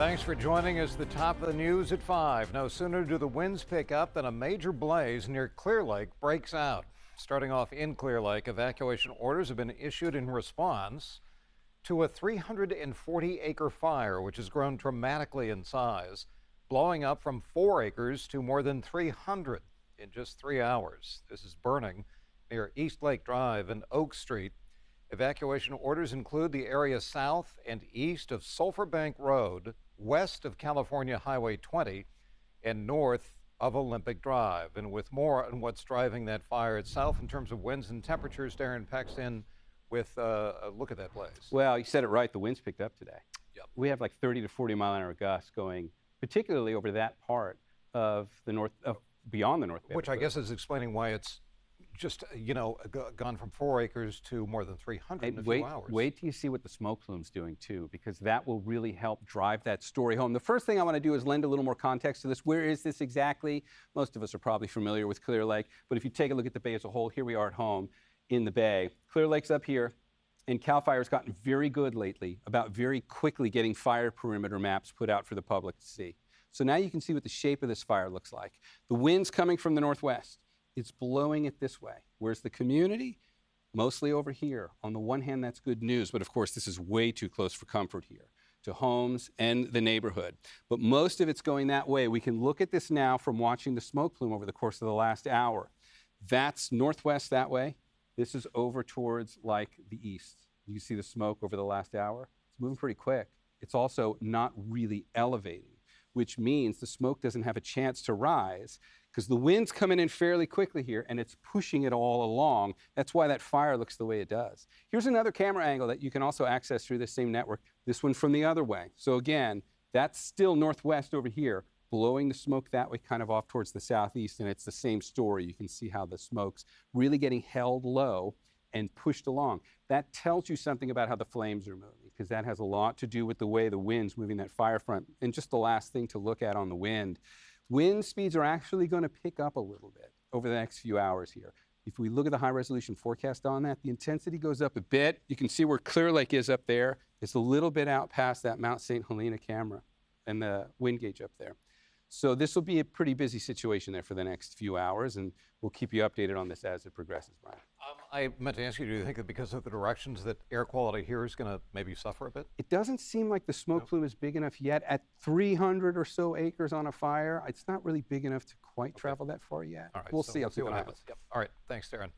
Thanks for joining us. The top of the news at 5. No sooner do the winds pick up than a major blaze near Clearlake breaks out. Starting off in Clearlake, evacuation orders have been issued in response to a 340-acre fire, which has grown dramatically in size, blowing up from 4 acres to more than 300 in just 3 hours. This is burning near East Lake Drive and Oak Street. Evacuation orders include the area south and east of Sulphur Bank Road, west of California Highway 20, and north of Olympic Drive. And with more on what's driving that fire itself in terms of winds and temperatures, Darren Peck's in with a look at that blaze. Well, you said it right. The winds picked up today. Yep. We have like 30 to 40 mile an hour gusts going, particularly over that part of the north, beyond the North Bay. Which I guess is explaining why it's just, gone from 4 acres to more than 300 in a few hours. Wait till you see what the smoke plume's doing too, because that will really help drive that story home. The first thing I want to do is lend a little more context to this. Where is this exactly? Most of us are probably familiar with Clear Lake, but if you take a look at the bay as a whole, here we are at home in the bay. Clear Lake's up here, and CAL FIRE's gotten very good lately about very quickly getting fire perimeter maps put out for the public to see. So now you can see what the shape of this fire looks like. The wind's coming from the northwest. It's blowing it this way. Where's the community? Mostly over here. On the one hand, that's good news, but of course, this is way too close for comfort here to homes and the neighborhood. But most of it's going that way. We can look at this now from watching the smoke plume over the course of the last hour. That's northwest that way. This is over towards like the east. You see the smoke over the last hour? It's moving pretty quick. It's also not really elevating, which means the smoke doesn't have a chance to rise because the wind's coming in fairly quickly here and it's pushing it all along. That's why that fire looks the way it does. Here's another camera angle that you can also access through this same network. This one from the other way. So again, that's still northwest over here, blowing the smoke that way kind of off towards the southeast, and it's the same story. You can see how the smoke's really getting held low and pushed along. That tells you something about how the flames are moving, because that has a lot to do with the way the wind's moving that fire front. And just the last thing to look at on the wind speeds are actually going to pick up a little bit over the next few hours here. If we look at the high resolution forecast on that, the intensity goes up a bit. You can see where Clear Lake is up there. It's a little bit out past that Mount St. Helena camera and the wind gauge up there. So this will be a pretty busy situation there for the next few hours, and we'll keep you updated on this as it progresses, Brian. I meant to ask you, do you think that because of the directions that air quality here is going to maybe suffer a bit? It doesn't seem like the smoke plume is big enough yet. At 300 or so acres on a fire, it's not really big enough to quite travel that far yet. All right, we'll so see. I'll see keep what an eye on happens. it. Yep. All right, thanks, Darren.